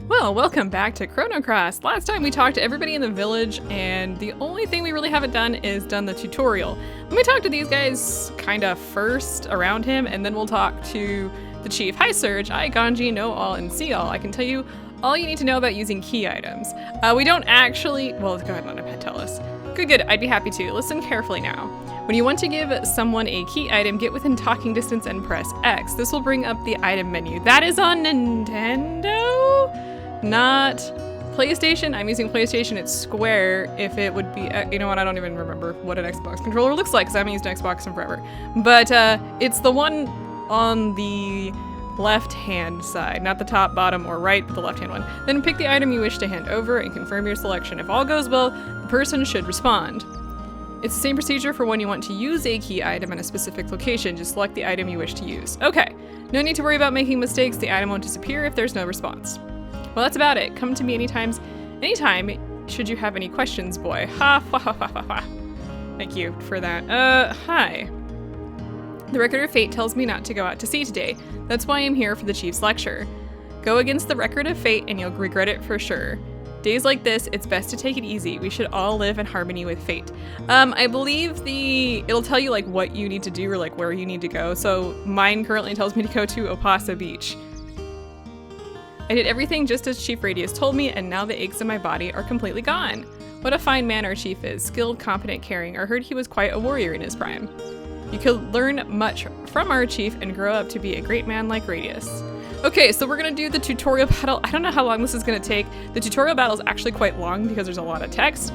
Well, welcome back to Chrono Cross. Last time we talked to everybody in the village, and the only thing we really haven't done is done the tutorial. Let me talk to these guys kind of first around him, and then we'll talk to the chief. Hi, Serge. I, Ganji, know all and see all. I can tell you all you need to know about using key items. We don't actually... Well, go ahead and let him tell us. Good. I'd be happy to. Listen carefully now. When you want to give someone a key item, get within talking distance and press X. This will bring up the item menu. That is on Nintendo? Not PlayStation. I'm using PlayStation. It's square. If it would be, you know what? I don't even remember what an Xbox controller looks like because I haven't used an Xbox in forever. But it's the one on the left-hand side, not the top, bottom, or right, but the left-hand one. Then pick the item you wish to hand over and confirm your selection. If all goes well, the person should respond. It's the same procedure for when you want to use a key item in a specific location. Just select the item you wish to use. Okay, no need to worry about making mistakes. The item won't disappear if there's no response. Well, that's about it. Come to me anytime should you have any questions, boy. Ha ha ha ha ha ha. Thank you for that. Hi. The record of fate tells me not to go out to sea today. That's why I'm here for the chief's lecture. Go against the record of fate and you'll regret it for sure. Days like this, it's best to take it easy. We should all live in harmony with fate. I believe it'll tell you like what you need to do or like where you need to go. So mine currently tells me to go to Opasa Beach. I did everything just as Chief Radius told me, and now the aches in my body are completely gone. What a fine man our chief is. Skilled, competent, caring. I heard he was quite a warrior in his prime. You could learn much from our chief and grow up to be a great man like Radius. Okay, so we're gonna do the tutorial battle. I don't know how long this is gonna take. The tutorial battle is actually quite long because there's a lot of text.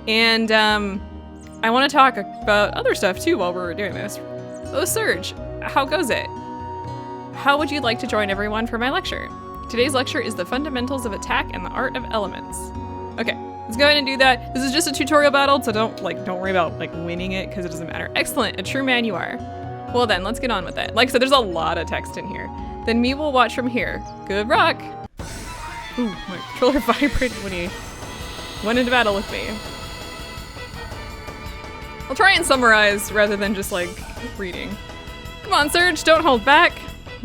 And I wanna talk about other stuff too while we're doing this. Oh, Serge, how goes it? How would you like to join everyone for my lecture? Today's lecture is the fundamentals of attack and the art of elements. Okay, let's go ahead and do that. This is just a tutorial battle, so don't worry about like winning it because it doesn't matter. Excellent, a true man you are. Well then, let's get on with it. Like I said, there's a lot of text in here. Then me will watch from here. Good rock. Ooh, my controller vibrated when he went into battle with me. I'll try and summarize rather than just like reading. Come on, Serge, don't hold back.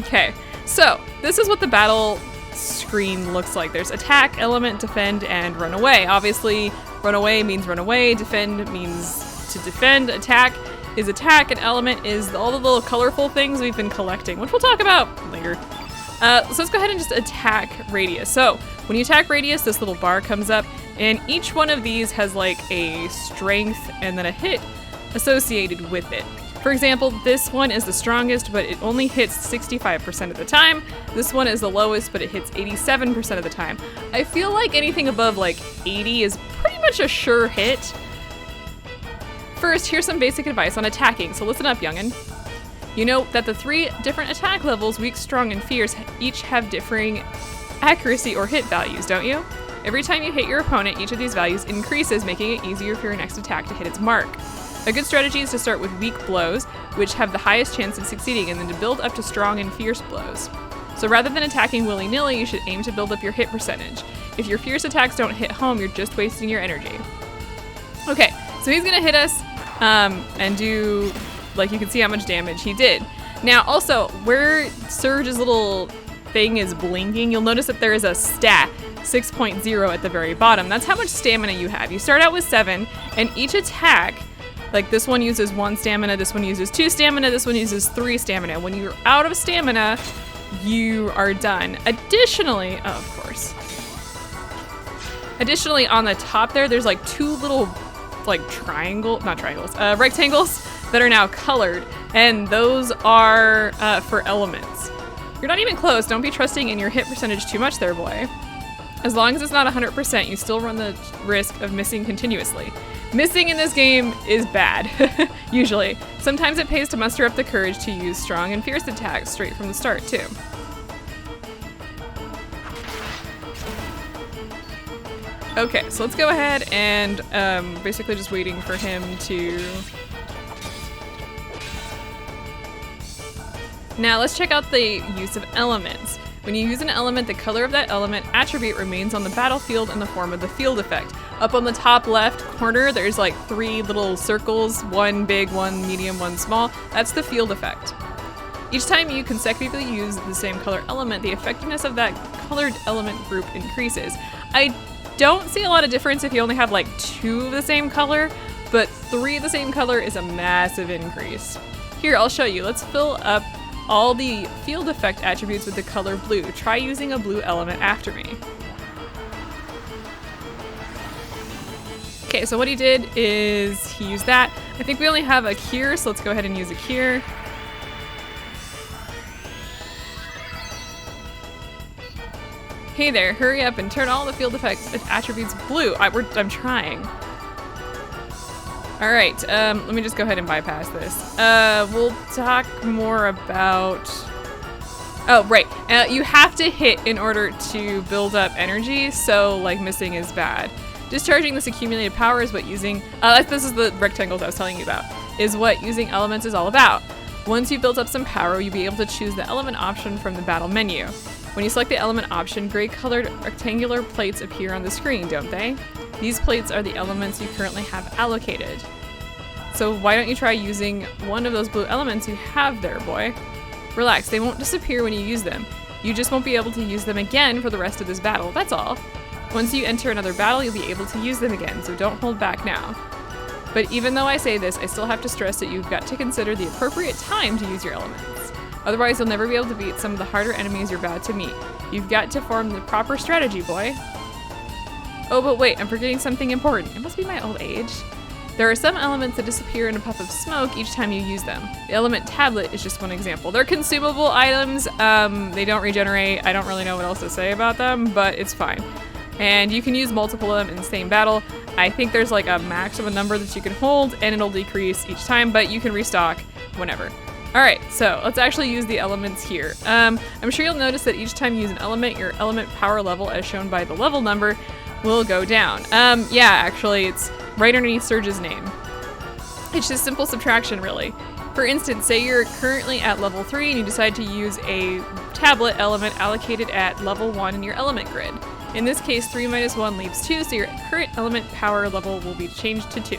Okay, so this is what the battle screen looks like. There's attack, element, defend, and run away. Obviously, run away means run away, defend means to defend, attack is attack, and element is all the little colorful things we've been collecting, which we'll talk about later. So let's go ahead and just attack Radius. So when you attack Radius, this little bar comes up, and each one of these has like a strength and then a hit associated with it. For example, this one is the strongest, but it only hits 65% of the time. This one is the lowest, but it hits 87% of the time. I feel like anything above like 80 is pretty much a sure hit. First, here's some basic advice on attacking, so listen up, youngin'. You know that the 3 different attack levels, weak, strong, and fierce, each have differing accuracy or hit values, don't you? Every time you hit your opponent, each of these values increases, making it easier for your next attack to hit its mark. A good strategy is to start with weak blows, which have the highest chance of succeeding, and then to build up to strong and fierce blows. So rather than attacking willy-nilly, you should aim to build up your hit percentage. If your fierce attacks don't hit home, you're just wasting your energy. Okay, so he's gonna hit us and do, like you can see how much damage he did. Now also, where Serge's little thing is blinking, you'll notice that there is a stat, 6.0 at the very bottom. That's how much stamina you have. You start out with 7, and each attack, like this one uses 1 stamina, this one uses 2 stamina, this one uses 3 stamina. When you're out of stamina, you are done. Additionally, oh, of course. Additionally, on the top there's like 2 little like rectangles that are now colored, and those are for elements. You're not even close. Don't be trusting in your hit percentage too much there, boy. As long as it's not 100%, you still run the risk of missing continuously. Missing in this game is bad, usually. Sometimes it pays to muster up the courage to use strong and fierce attacks straight from the start, too. Okay, so let's go ahead and basically just waiting for him to... Now let's check out the use of elements. When you use an element, the color of that element attribute remains on the battlefield in the form of the field effect. Up on the top left corner, there's like 3 little circles, 1 big, 1 medium, 1 small. That's the field effect. Each time you consecutively use the same color element, the effectiveness of that colored element group increases. I don't see a lot of difference if you only have like 2 of the same color, but 3 of the same color is a massive increase. Here, I'll show you. Let's fill up all the field effect attributes with the color blue. Try using a blue element after me. Okay, so what he did is he used that. I think we only have a cure, so let's go ahead and use a cure. Hey there, hurry up and turn all the field effect attributes blue. I'm trying. All right, let me just go ahead and bypass this. We'll talk more about... Oh, right. You have to hit in order to build up energy, so like missing is bad. Discharging this accumulated power is what using... this is the rectangles I was telling you about, is what using elements is all about. Once you've built up some power, you'll be able to choose the element option from the battle menu. When you select the element option, gray-colored rectangular plates appear on the screen, don't they? These plates are the elements you currently have allocated. So why don't you try using one of those blue elements you have there, boy? Relax, they won't disappear when you use them. You just won't be able to use them again for the rest of this battle, that's all. Once you enter another battle, you'll be able to use them again, so don't hold back now. But even though I say this, I still have to stress that you've got to consider the appropriate time to use your elements. Otherwise, you'll never be able to beat some of the harder enemies you're about to meet. You've got to form the proper strategy, boy. Oh, but wait, I'm forgetting something important. It must be my old age. There are some elements that disappear in a puff of smoke each time you use them. The element tablet is just one example. They're consumable items. They don't regenerate. I don't really know what else to say about them, but it's fine. And you can use multiple of them in the same battle. I think there's like a maximum number that you can hold, and it'll decrease each time, but you can restock whenever. All right, so let's actually use the elements here. I'm sure you'll notice that each time you use an element, your element power level, as shown by the level number, will go down. Yeah, actually, it's right underneath Serge's name. It's just simple subtraction, really. For instance, say you're currently at level 3 and you decide to use a tablet element allocated at level 1 in your element grid. In this case, 3 minus 1 leaves 2, so your current element power level will be changed to 2.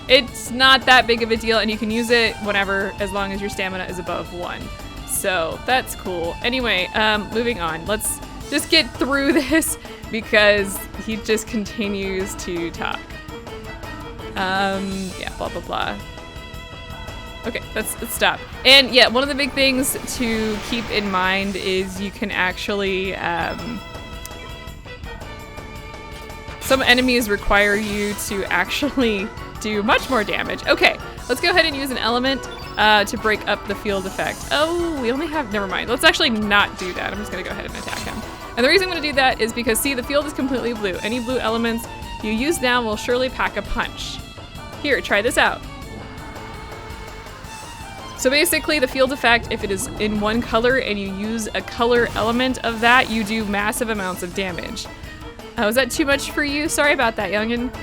It's not that big of a deal, and you can use it whenever, as long as your stamina is above 1. So that's cool. Anyway, moving on. Let's just get through this because he just continues to talk. Yeah, blah, blah, blah. Okay, let's stop. And yeah, one of the big things to keep in mind is you can actually, some enemies require you to actually do much more damage. Okay, let's go ahead and use an element to break up the field effect. Oh, we only have, never mind. Let's actually not do that. I'm just gonna go ahead and attack him. And the reason I'm gonna do that is because, see, the field is completely blue. Any blue elements you use now will surely pack a punch. Here, try this out. So basically the field effect, if it is in one color and you use a color element of that, you do massive amounts of damage. Was that too much for you? Sorry about that, youngin'.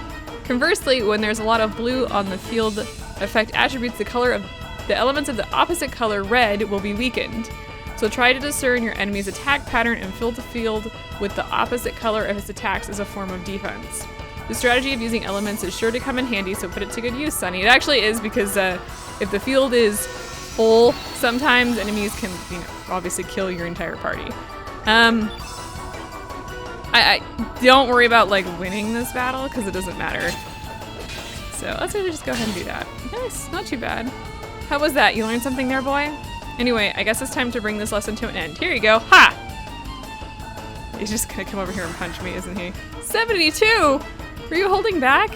Conversely, when there's a lot of blue on the field effect attributes, the color of the elements of the opposite color, red, will be weakened. So try to discern your enemy's attack pattern and fill the field with the opposite color of his attacks as a form of defense. The strategy of using elements is sure to come in handy, so put it to good use, Sonny. It actually is, because if the field is full, sometimes enemies can, you know, obviously kill your entire party. I don't worry about like winning this battle because it doesn't matter. So let's really just go ahead and do that. Nice, not too bad. How was that? You learned something there, boy? Anyway, I guess it's time to bring this lesson to an end. Here you go. Ha! He's just gonna come over here and punch me, isn't he? 72! Were you holding back?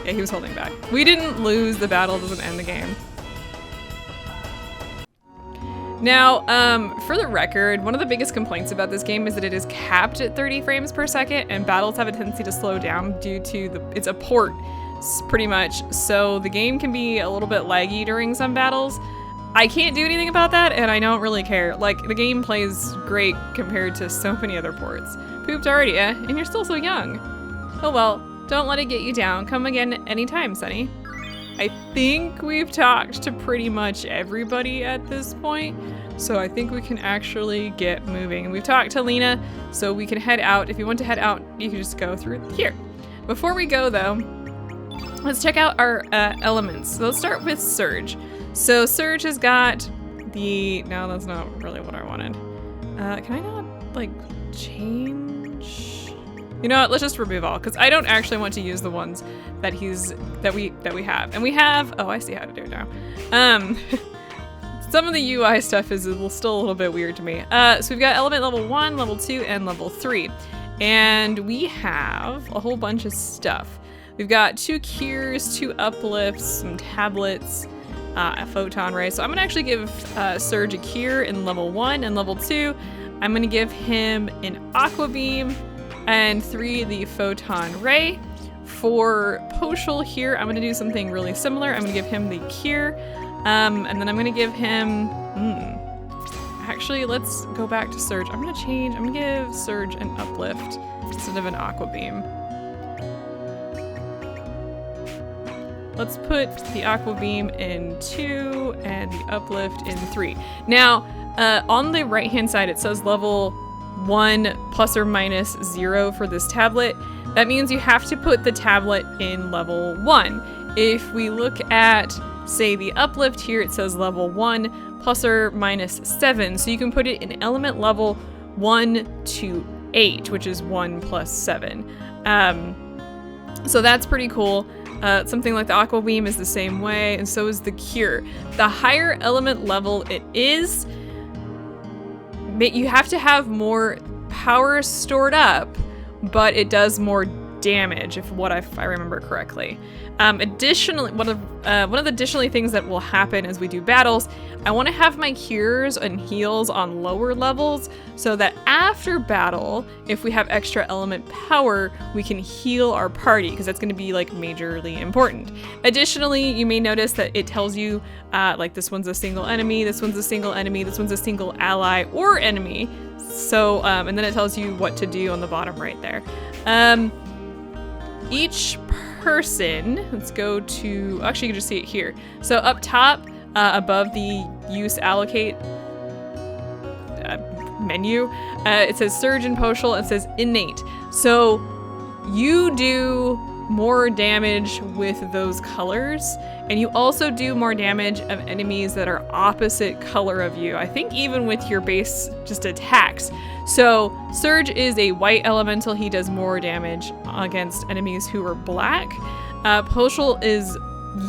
Yeah, he was holding back. We didn't lose. The battle doesn't end the game. Now, for the record, one of the biggest complaints about this game is that it is capped at 30 frames per second, and battles have a tendency to slow down due to it's a port, pretty much. So the game can be a little bit laggy during some battles. I can't do anything about that, and I don't really care. Like, the game plays great compared to so many other ports. Pooped already, eh? And you're still so young. Oh well, don't let it get you down. Come again anytime, Sonny. I think we've talked to pretty much everybody at this point, so I think we can actually get moving. And we've talked to Lena, so we can head out. If you want to head out, you can just go through here. Before we go, though, let's check out our elements. So let's start with Serge. So Serge has got No, that's not really what I wanted. Can I not, like, change? You know what, let's just remove all, because I don't actually want to use the ones that we have. And we have, oh, I see how to do it now. Some of the UI stuff is still a little bit weird to me. So we've got element level 1, level 2, and level 3. And we have a whole bunch of stuff. We've got 2 cures, 2 uplifts, some tablets, a photon ray. So I'm gonna actually give Serge a cure in level 1 and level 2. I'm gonna give him an aqua beam and 3 the photon ray. For Poshul here, I'm gonna do something really similar. I'm gonna give him the cure, and then I'm gonna give him, actually, let's go back to Serge. I'm gonna give Serge an uplift instead of an aqua beam. Let's put the aqua beam in 2 and the uplift in 3. Now, on the right-hand side, it says level 1 plus or minus 0 for this tablet. That means you have to put the tablet in level 1. If we look at, say, the uplift here, it says level 1 plus or minus 7. So you can put it in element level 1 to 8, which is 1 plus 7. So that's pretty cool. Something like the aqua beam is the same way, and so is the cure. The higher element level it is, you have to have more power stored up, but it does more damage, if I remember correctly. Additionally, one of the additionally things that will happen as we do battles, I want to have my cures and heals on lower levels so that after battle, if we have extra element power, we can heal our party, because that's going to be like majorly important. Additionally, you may notice that it tells you like this one's a single enemy, this one's a single enemy, this one's a single ally or enemy. So, and then it tells you what to do on the bottom right there. Each person, let's go to, actually you can just see it here. So up top, above the use allocate menu, it says Serge and Poshul, it says innate. So you do more damage with those colors, and you also do more damage of enemies that are opposite color of you. I think even with your base just attacks. So Serge is a white elemental. He does more damage against enemies who are black. Poshul is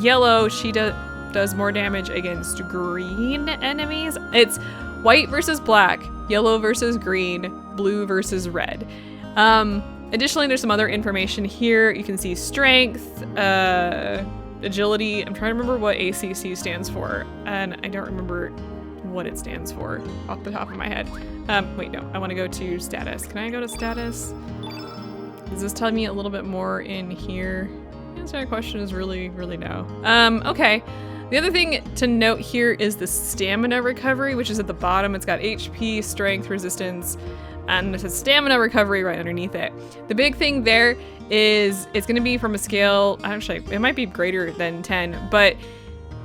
yellow. She does more damage against green enemies. It's white versus black, yellow versus green, blue versus red. Additionally, there's some other information here. You can see strength, agility. I'm trying to remember what ACC stands for, and I don't remember what it stands for off the top of my head. Wait, no, I want to go to status. Can I go to status? Does this tell me a little bit more in here? The answer to that question is really, really no. Okay. The other thing to note here is the stamina recovery, which is at the bottom. It's got HP, strength, resistance, and it says stamina recovery right underneath it. The big thing there is it's going to be from a scale, actually, it might be greater than 10, but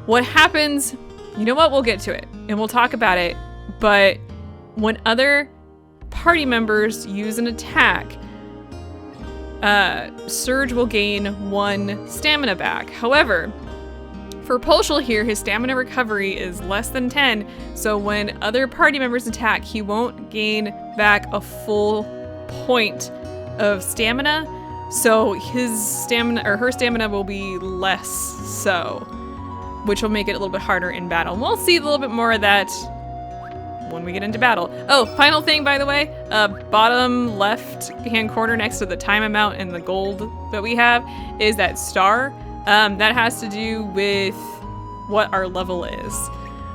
what happens, you know what, we'll get to it, and we'll talk about it, but when other party members use an attack, Serge will gain 1 stamina back. However, for Poshul here, his stamina recovery is less than 10, so when other party members attack, he won't gain back a full point of stamina, so his stamina, or her stamina, will be less so, which will make it a little bit harder in battle. And we'll see a little bit more of that when we get into battle. Oh, final thing, by the way, bottom left hand corner next to the time amount and the gold that we have is that star. That has to do with what our level is.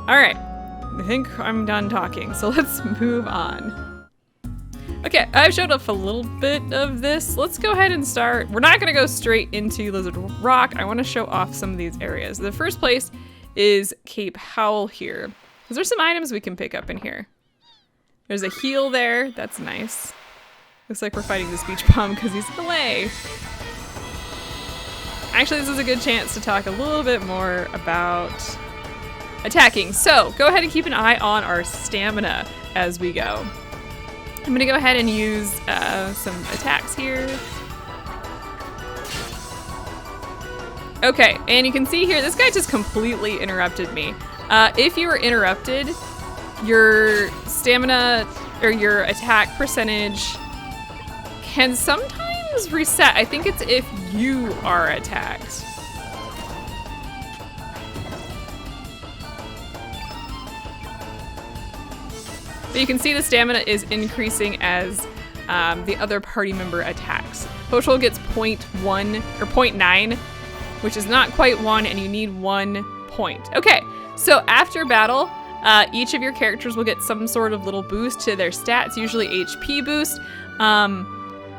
All right, I think I'm done talking, so let's move on. Okay, I've showed off a little bit of this. Let's go ahead and start. We're not gonna go straight into Lizard Rock. I wanna show off some of these areas. The first place is Cape Howl here. Because there's some items we can pick up in here. There's a heal there, that's nice. Looks like we're fighting this beach bum because he's in the way. Actually, this is a good chance to talk a little bit more about attacking. So go ahead and keep an eye on our stamina as we go. I'm gonna go ahead and use some attacks here. Okay, and you can see here, this guy just completely interrupted me. If you are interrupted, your stamina or your attack percentage can sometimes reset. I think it's if you are attacked. But you can see the stamina is increasing as the other party member attacks. Poshol gets 0.1 or 0.9, which is not quite 1, and you need 1 point. Okay, so after battle, each of your characters will get some sort of little boost to their stats, usually HP boost.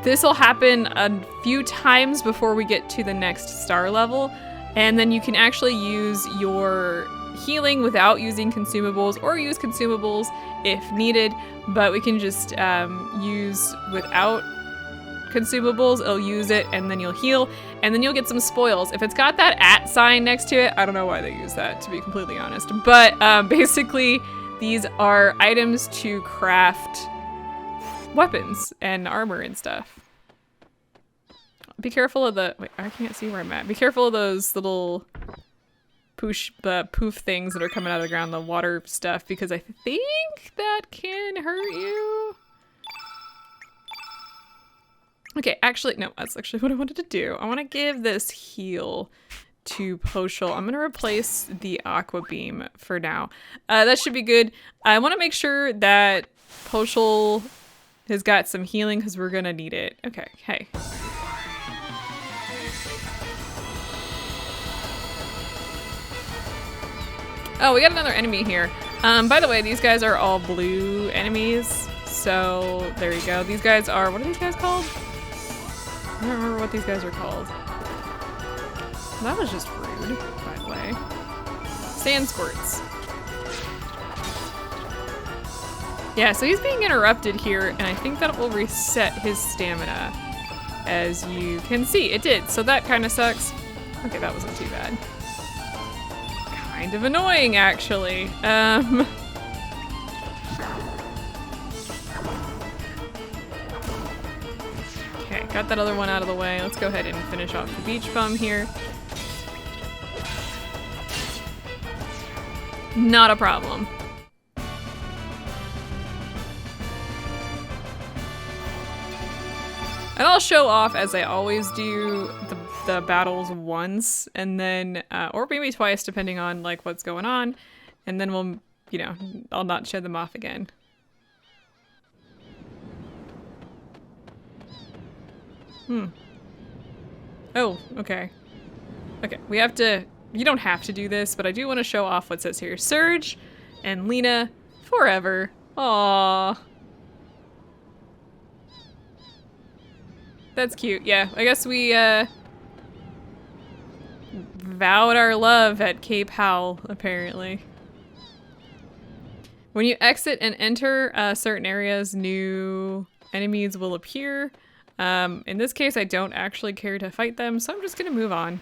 This will happen a few times before we get to the next star level, and then you can actually use your healing without using consumables, or use consumables if needed, but we can just use without consumables. It'll use it and then you'll heal, and then you'll get some spoils. If it's got that @ sign next to it, I don't know why they use that, to be completely honest, but basically these are items to craft weapons and armor and stuff. Be careful of the, wait, I can't see where I'm at. Be careful of those little poof things that are coming out of the ground, the water stuff, because I think that can hurt you. Okay, actually, no, that's actually what I wanted to do. I want to give this heal to Poshol. I'm going to replace the Aqua Beam for now. That should be good. I want to make sure that Poshol has got some healing because we're going to need it. Okay, hey. Oh, we got another enemy here. By the way, these guys are all blue enemies. So there you go. These guys are, what are these guys called? I don't remember what these guys are called. That was just rude, by the way. Sand squirts. Yeah, so he's being interrupted here, and I think that will reset his stamina. As you can see, it did. So that kind of sucks. Okay, that wasn't too bad. Kind of annoying, actually. Okay, got that other one out of the way. Let's go ahead and finish off the beach bum here. Not a problem. And I'll show off, as I always do, the battles once, and then, or maybe twice, depending on like what's going on, and then we'll, you know, I'll not show them off again. Oh, okay. Okay, we have to, you don't have to do this, but I do want to show off what says here. Serge and Lena forever. Aww. That's cute. Yeah, I guess we vowed our love at Cape Howl, apparently. When you exit and enter certain areas, new enemies will appear. In this case, I don't actually care to fight them, so I'm just gonna move on.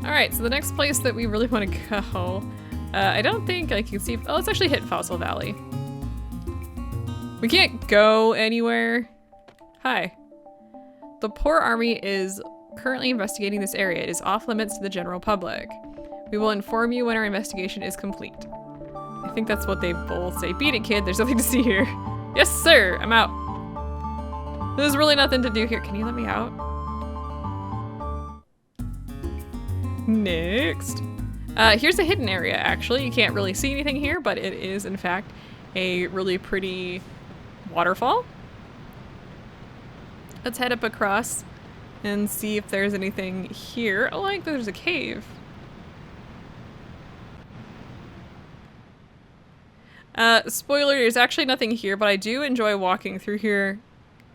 Alright, so the next place that we really want to go, I don't think I can see, oh, let's actually hit Fossil Valley. We can't go anywhere. Hi. The Poor Army is currently investigating this area. It is off limits to the general public. We will inform you when our investigation is complete. I think that's what they both say. Beat it, kid. There's nothing to see here. Yes, sir. I'm out. There's really nothing to do here. Can you let me out? Next. Here's a hidden area, actually. You can't really see anything here, but it is, in fact, a really pretty waterfall. Let's head up across and see if there's anything here. Oh, like there's a cave. Spoiler, there's actually nothing here, but I do enjoy walking through here.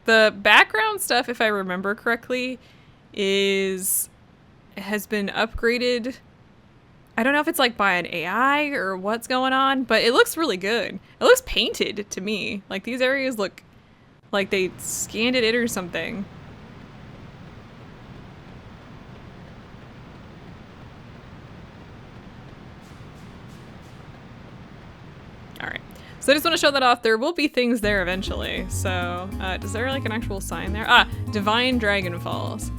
The background stuff, if I remember correctly, has been upgraded. I don't know if it's like by an AI or what's going on, but it looks really good. It looks painted to me. Like these areas look like they scanned it in or something. Alright, so I just want to show that off. There will be things there eventually. So, is there like an actual sign there? Ah, Divine Dragon Falls.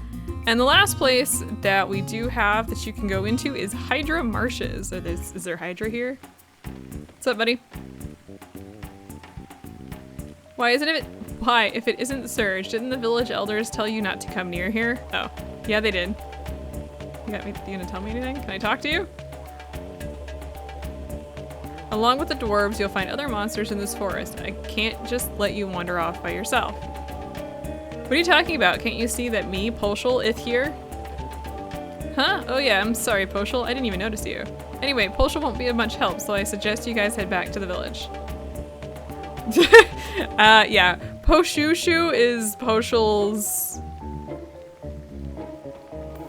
And the last place that we do have that you can go into is Hydra Marshes. Is there Hydra here? What's up, buddy? Why, if it isn't Serge, didn't the village elders tell you not to come near here? Oh, yeah, they did. You gonna tell me anything? Can I talk to you? Along with the dwarves, you'll find other monsters in this forest. I can't just let you wander off by yourself. What are you talking about? Can't you see that me, Poshul, is here? Huh? Oh yeah, I'm sorry, Poshul. I didn't even notice you. Anyway, Poshul won't be of much help, so I suggest you guys head back to the village. Yeah. Poshushu is Poshul's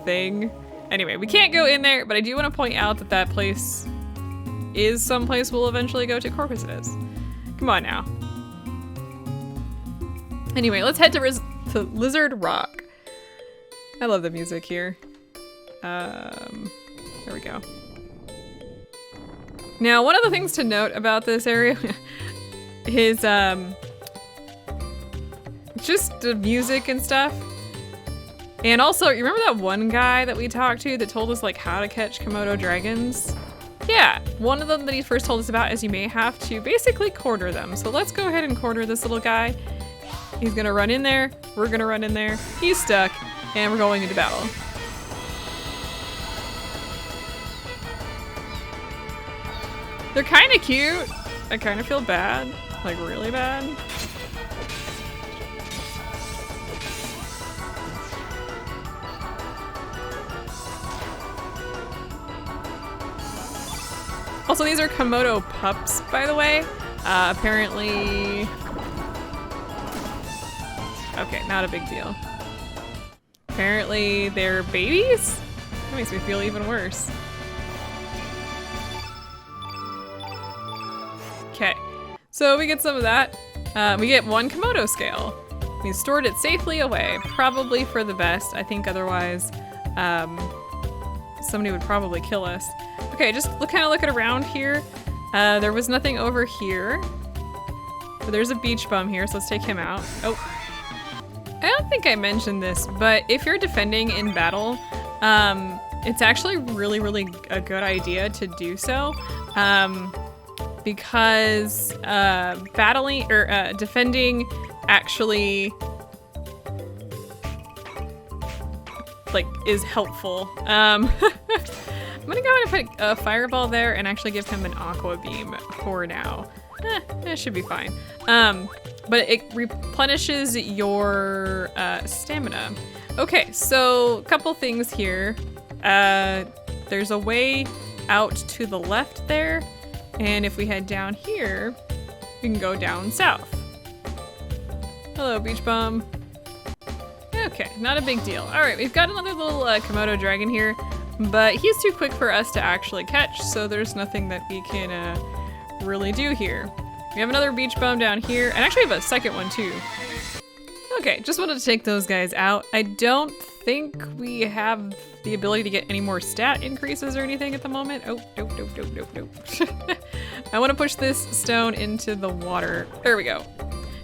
thing. Anyway, we can't go in there, but I do want to point out that that place is someplace we'll eventually go to. Corpus it is. Come on now. Anyway, let's head to Lizard Rock. I love the music here. There we go. Now, one of the things to note about this area is just the music and stuff. And also, you remember that one guy that we talked to that told us like how to catch Komodo dragons? Yeah, one of them that he first told us about is you may have to basically quarter them. So let's go ahead and quarter this little guy. He's gonna run in there, we're gonna run in there, he's stuck, and we're going into battle. They're kind of cute. I kind of feel bad, like really bad. Also, these are Komodo Pups, by the way. Apparently... Okay, not a big deal. Apparently they're babies? That makes me feel even worse. Okay, so we get some of that. We get 1 Komodo scale. We stored it safely away, probably for the best. I think otherwise somebody would probably kill us. Okay, just kind of looking around here. There was nothing over here. But there's a beach bum here, so let's take him out. Oh. I don't think I mentioned this, but if you're defending in battle, it's actually really a good idea to do so. Because battling or defending actually like is helpful. I'm gonna go ahead and put a fireball there and actually give him an aqua beam for now. That should be fine. But it replenishes your stamina. Okay, so a couple things here. There's a way out to the left there, and if we head down here, we can go down south. Hello, beach bum. Okay, not a big deal. All right, we've got another little Komodo dragon here, but he's too quick for us to actually catch, so there's nothing that we can really do here. We have another beach bum down here, and actually have a second one too. Okay, just wanted to take those guys out. I don't think we have the ability to get any more stat increases or anything at the moment. Oh, nope. I want to push this stone into the water. There we go.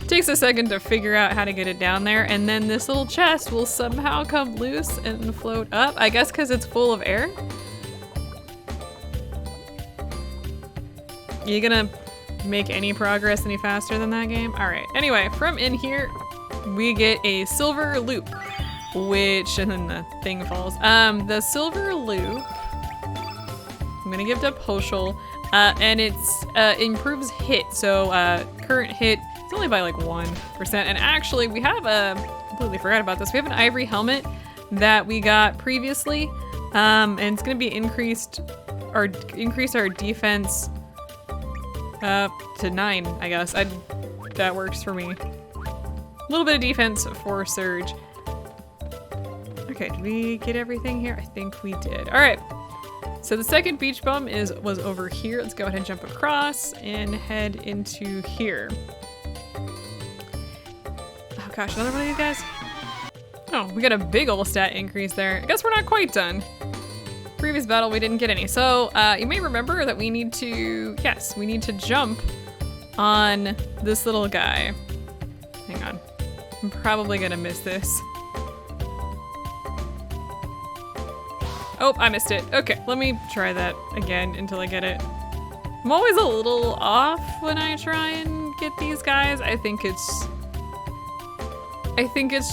Takes a second to figure out how to get it down there, and then this little chest will somehow come loose and float up. I guess because it's full of air. You gonna make any progress any faster than that game? All right, anyway, from in here, we get a silver loop, which, and then the thing falls. The silver loop, I'm gonna give to Poshul, and it's improves hit. So current hit, it's only by like 1%. And actually, we have completely forgot about this. We have an ivory helmet that we got previously, and it's gonna be increase our defense to 9, I guess. That works for me. A little bit of defense for Serge. Okay, did we get everything here? I think we did. All right. So the second beach bum was over here. Let's go ahead and jump across and head into here. Oh gosh, another one of these guys? Oh, we got a big ol' stat increase there. I guess we're not quite done. Previous battle, we didn't get any. So you may remember that we need to, yes, we need to jump on this little guy. Hang on. I'm probably gonna miss this. Oh, I missed it. Okay, let me try that again until I get it. I'm always a little off when I try and get these guys. I think it's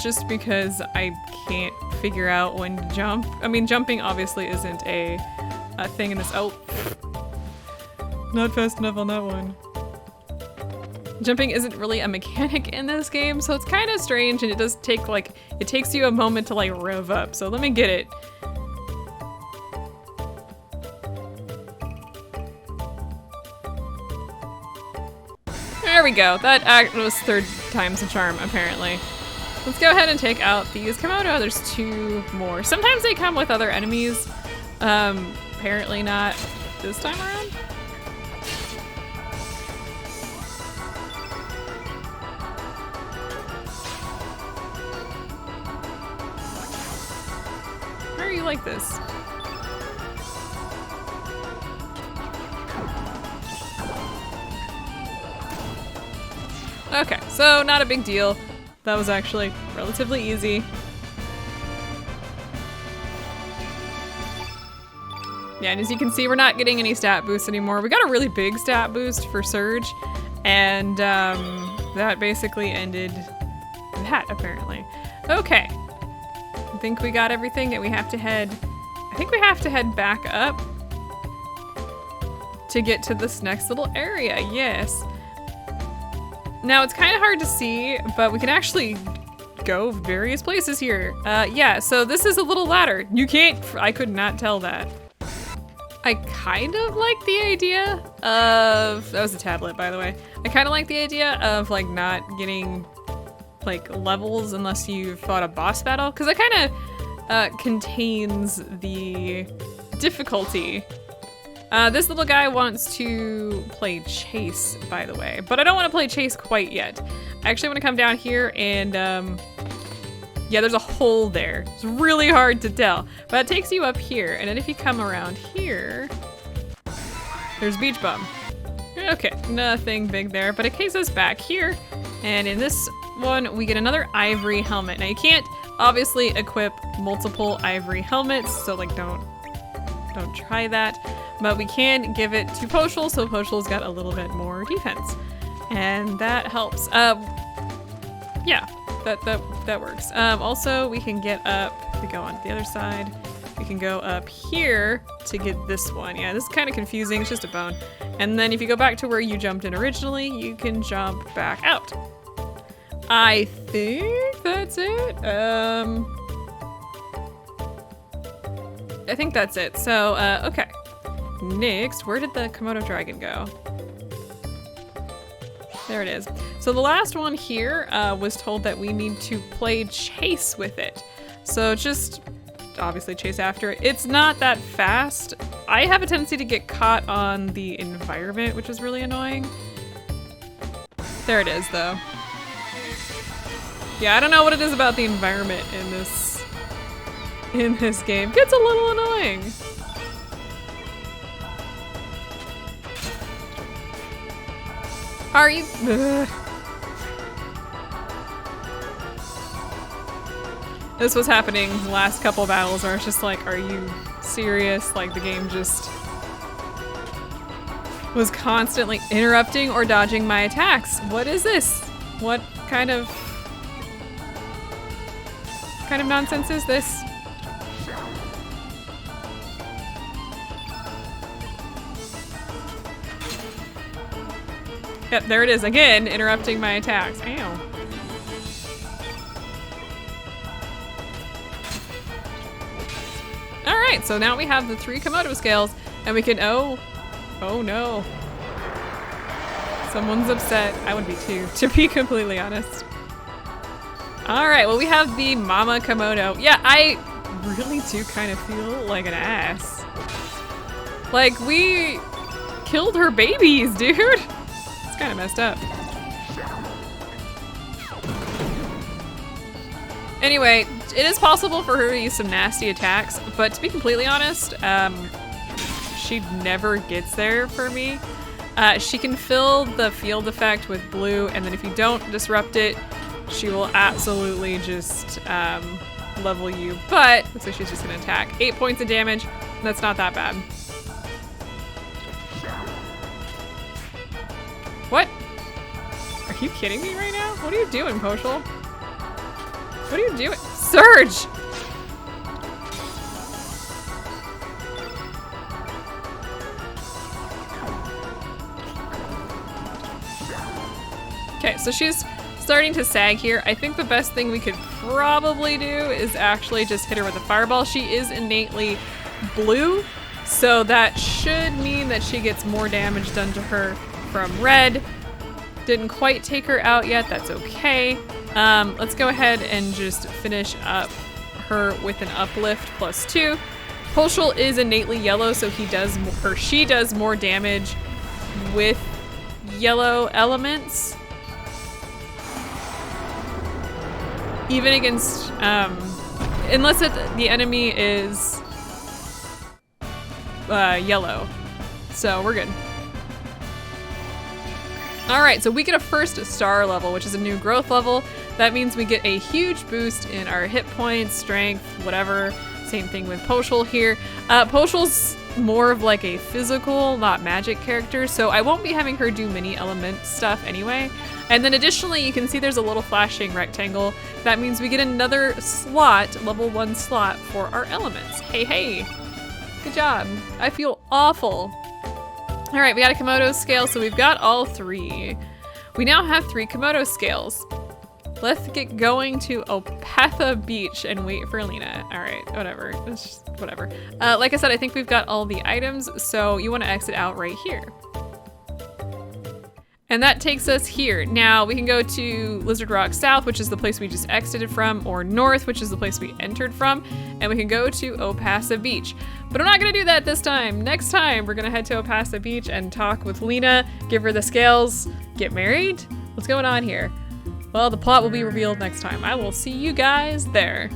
just because I can't figure out when to jump. I mean, jumping obviously isn't a thing in this. Oh, not fast enough on that one. Jumping isn't really a mechanic in this game, so it's kind of strange, and it does take it takes you a moment to like rev up. So let me get it. There we go. That was 3rd time's a charm, apparently. Let's go ahead and take out these Komodo. There's 2 more. Sometimes they come with other enemies. Apparently not this time around. Why are you like this? Okay, so not a big deal. That was actually relatively easy. Yeah, and as you can see, we're not getting any stat boosts anymore. We got a really big stat boost for Serge, and that basically ended that, apparently. Okay, I think we got everything, and we have to head, I think we have to head back up to get to this next little area, yes. Now, it's kind of hard to see, but we can actually go various places here. Yeah, so this is a little ladder. You can't, I could not tell that. I kind of like the idea of, that was a tablet, by the way. I kind of like the idea of like not getting like levels unless you've fought a boss battle, because it kind of contains the difficulty. This little guy wants to play chase, by the way, but I don't want to play chase quite yet. I actually want to come down here and, yeah, there's a hole there. It's really hard to tell, but it takes you up here. And then if you come around here, there's Beach Bum. Okay, nothing big there, but it takes us back here. And in this one, we get another ivory helmet. Now you can't obviously equip multiple ivory helmets, so like don't try that. But we can give it to Poshul, so Poshul's got a little bit more defense. And that helps. Yeah, that works. Also, we can get up, if we go on the other side, we can go up here to get this one. Yeah, this is kind of confusing, it's just a bone. And then if you go back to where you jumped in originally, you can jump back out. I think that's it. I think that's it. So, okay. Next, where did the Komodo dragon go? There it is. So the last one here was told that we need to play chase with it. So just obviously chase after it. It's not that fast. I have a tendency to get caught on the environment, which is really annoying. There it is, though. Yeah, I don't know what it is about the environment in this game. Gets a little annoying. Are you? Ugh. This was happening the last couple battles where it's just like, are you serious? Like the game just was constantly interrupting or dodging my attacks. What is this? What kind of nonsense is this? Yep, there it is again, interrupting my attacks. Ow. All right, so now we have the 3 Komodo scales, and we can, oh no. Someone's upset. I would be too, to be completely honest. All right, well, we have the Mama Komodo. Yeah, I really do kind of feel like an ass. Like, we killed her babies, dude. It's kind of messed up. Anyway, it is possible for her to use some nasty attacks, but to be completely honest, she never gets there for me. She can fill the field effect with blue, and then if you don't disrupt it, she will absolutely just level you, but looks like she's just gonna attack. 8 points of damage. That's not that bad. What? Are you kidding me right now? What are you doing, Poshul? What are you doing? Serge! Okay, so she's starting to sag here. I think the best thing we could probably do is actually just hit her with a fireball. She is innately blue, so that should mean that she gets more damage done to her from red. Didn't quite take her out yet, that's okay. Let's go ahead and just finish up her with an uplift +2. Poshul is innately yellow, so she does more damage with yellow elements. Even against, unless the enemy is yellow. So we're good. All right, so we get a first star level, which is a new growth level. That means we get a huge boost in our hit points, strength, whatever. Same thing with Poshul here. Poshul's more of like a physical, not magic character, so I won't be having her do mini element stuff anyway. And then additionally, you can see there's a little flashing rectangle. That means we get another slot, level 1 slot for our elements. Hey, hey, good job. I feel awful. All right, we got a Komodo scale, so we've got all 3. We now have 3 Komodo scales. Let's get going to Opatha Beach and wait for Lena. All right, whatever, it's just whatever. Like I said, I think we've got all the items, so you wanna exit out right here. And that takes us here. Now we can go to Lizard Rock South, which is the place we just exited from, or North, which is the place we entered from, and we can go to Opatha Beach. But I'm not gonna do that this time. Next time, we're gonna head to Opatha Beach and talk with Lena, give her the scales, get married? What's going on here? Well, the plot will be revealed next time. I will see you guys there.